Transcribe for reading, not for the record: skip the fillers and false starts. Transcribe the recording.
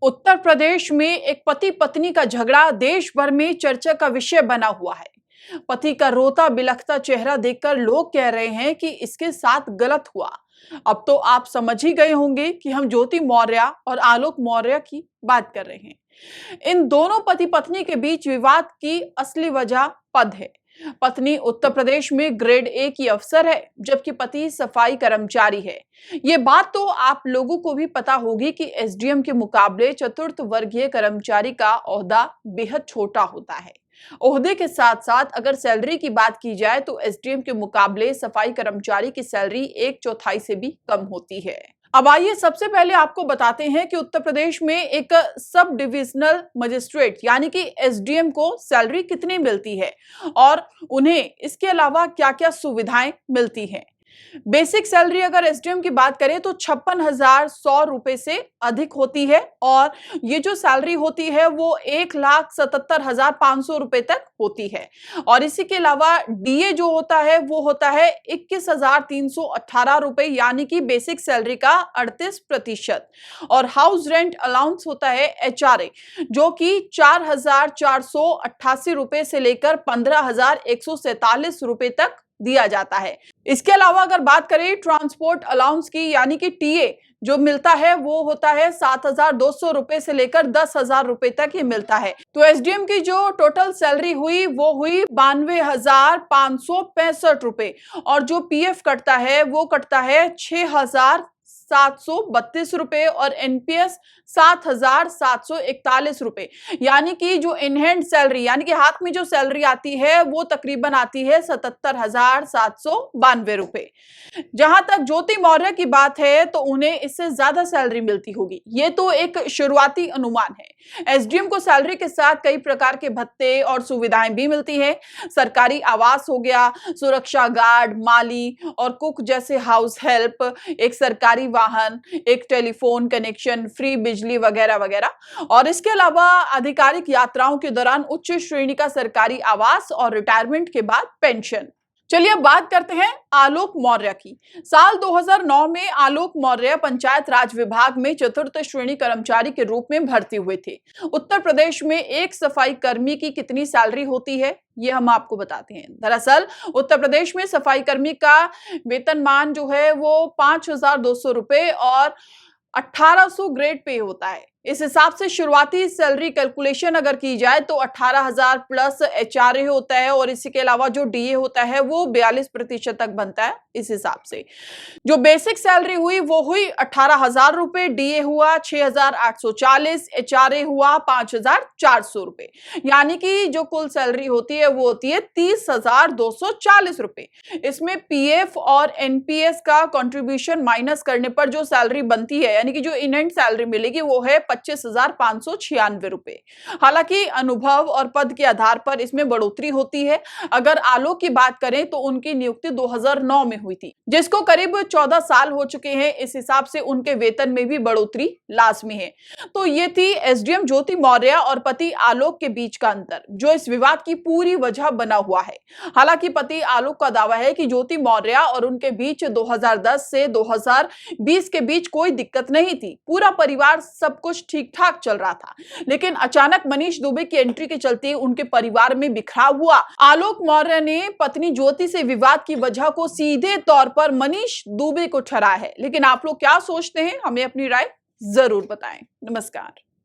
उत्तर प्रदेश में एक पति पत्नी का झगड़ा देश भर में चर्चा का विषय बना हुआ है। पति का रोता बिलखता चेहरा देखकर लोग कह रहे हैं कि इसके साथ गलत हुआ। अब तो आप समझ ही गए होंगे कि हम ज्योति मौर्य और आलोक मौर्य की बात कर रहे हैं। इन दोनों पति पत्नी के बीच विवाद की असली वजह पद है। पत्नी उत्तर प्रदेश में ग्रेड ए की अफसर है, जबकि पति सफाई कर्मचारी है। ये बात तो आप लोगों को भी पता होगी कि एसडीएम के मुकाबले चतुर्थ वर्गीय कर्मचारी का ओहदा बेहद छोटा होता है। ओहदे के साथ साथ अगर सैलरी की बात की जाए तो एसडीएम के मुकाबले सफाई कर्मचारी की सैलरी 1/4 से भी कम होती है। अब आइए सबसे पहले आपको बताते हैं कि उत्तर प्रदेश में एक सब डिविजनल मजिस्ट्रेट यानी कि एसडीएम को सैलरी कितनी मिलती है और उन्हें इसके अलावा क्या-क्या सुविधाएं मिलती हैं। बेसिक सैलरी अगर एसडीएम की बात करें तो 56,100 रुपए से अधिक होती है और ये जो सैलरी होती है वो 1,77,500 रुपए तक होती है। और इसी के अलावा डीए जो होता है वो होता है 21,318 रुपए यानी कि बेसिक सैलरी का 38%। और हाउस रेंट अलाउंस होता है एचआरए जो कि 4,488 रुपए से लेकर 15,147 रुपए तक दिया जाता है। इसके अलावा अगर बात करें ट्रांसपोर्ट अलाउंस की यानी कि टीए जो मिलता है वो होता है 7,200 रुपए से लेकर 10,000 रुपए तक ही मिलता है। तो एसडीएम की जो टोटल सैलरी हुई वो हुई 92,565 रुपए और जो पीएफ कटता है वो कटता है 6,732 रुपए और एनपीएस 7,741 रुपए। यानी कि जो इन हैंड सैलरी यानी कि हाथ में जो सैलरी आती है वो तकरीबन आती है 77,792 रुपए। जहां तक ज्योति मौर्य की बात है तो उन्हें इससे ज्यादा सैलरी मिलती होगी। ये तो एक शुरुआती अनुमान है। एसडीएम को सैलरी के साथ कई प्रकार के भत्ते और सुविधाएं भी मिलती है। सरकारी आवास हो गया, सुरक्षा गार्ड, माली और कुक जैसे हाउस हेल्प, एक सरकारी वाहन, एक टेलीफोन कनेक्शन, फ्री बिजली वगैरह वगैरह। और इसके अलावा आधिकारिक यात्राओं के दौरान उच्च श्रेणी का सरकारी आवास और रिटायरमेंट के बाद पेंशन। चलिए अब बात करते हैं आलोक मौर्य की। साल 2009 में आलोक मौर्य पंचायत राज विभाग में चतुर्थ श्रेणी कर्मचारी के रूप में भर्ती हुए थे। उत्तर प्रदेश में एक सफाई कर्मी की कितनी सैलरी होती है ये हम आपको बताते हैं। दरअसल उत्तर प्रदेश में सफाई कर्मी का वेतनमान जो है वो 5,200 रुपए और 1,800 ग्रेड पे होता है। इस हिसाब से शुरुआती सैलरी कैलकुलेशन अगर की जाए तो 18,000 प्लस एचआरए होता है और इसी के अलावा जो डीए होता है वो 42% तक बनता है। इस हिसाब से जो बेसिक सैलरी हुई वो हुई 18,000 रुपए, डीए हुआ 6,840, एचआरए हुआ 5,400 रुपए। यानी कि जो कुल सैलरी होती है वो होती है 30,240 रुपए। इसमें पीएफ और एनपीएस का कंट्रीब्यूशन माइनस करने पर जो सैलरी बनती है यानी कि जो इन हैंड सैलरी मिलेगी वो है 25,596 रुपए। हालांकि अनुभव और पद के आधार पर इसमें बढ़ोतरी होती है। अगर आलोक की बात करें तो उनकी नियुक्ति 2009 में हुई थी, जिसको करीब 14 साल हो चुके हैं। इस हिसाब से उनके वेतन में भी बढ़ोतरी लाजमी है। तो ये थी एसडीएम ज्योति मौर्य और पति आलोक के बीच का अंतर, जो इस विवाद की पूरी वजह बना हुआ है। हालांकि पति आलोक का दावा है कि ज्योति मौर्य और उनके बीच 2010 से 2020 के बीच कोई दिक्कत नहीं थी। पूरा परिवार सब कुछ ठीक ठाक चल रहा था, लेकिन अचानक मनीष दुबे की एंट्री के चलते उनके परिवार में बिखराव हुआ। आलोक मौर्य ने पत्नी ज्योति से विवाद की वजह को सीधे तौर पर मनीष दुबे को ठहराया है। लेकिन आप लोग क्या सोचते हैं, हमें अपनी राय जरूर बताएं। नमस्कार।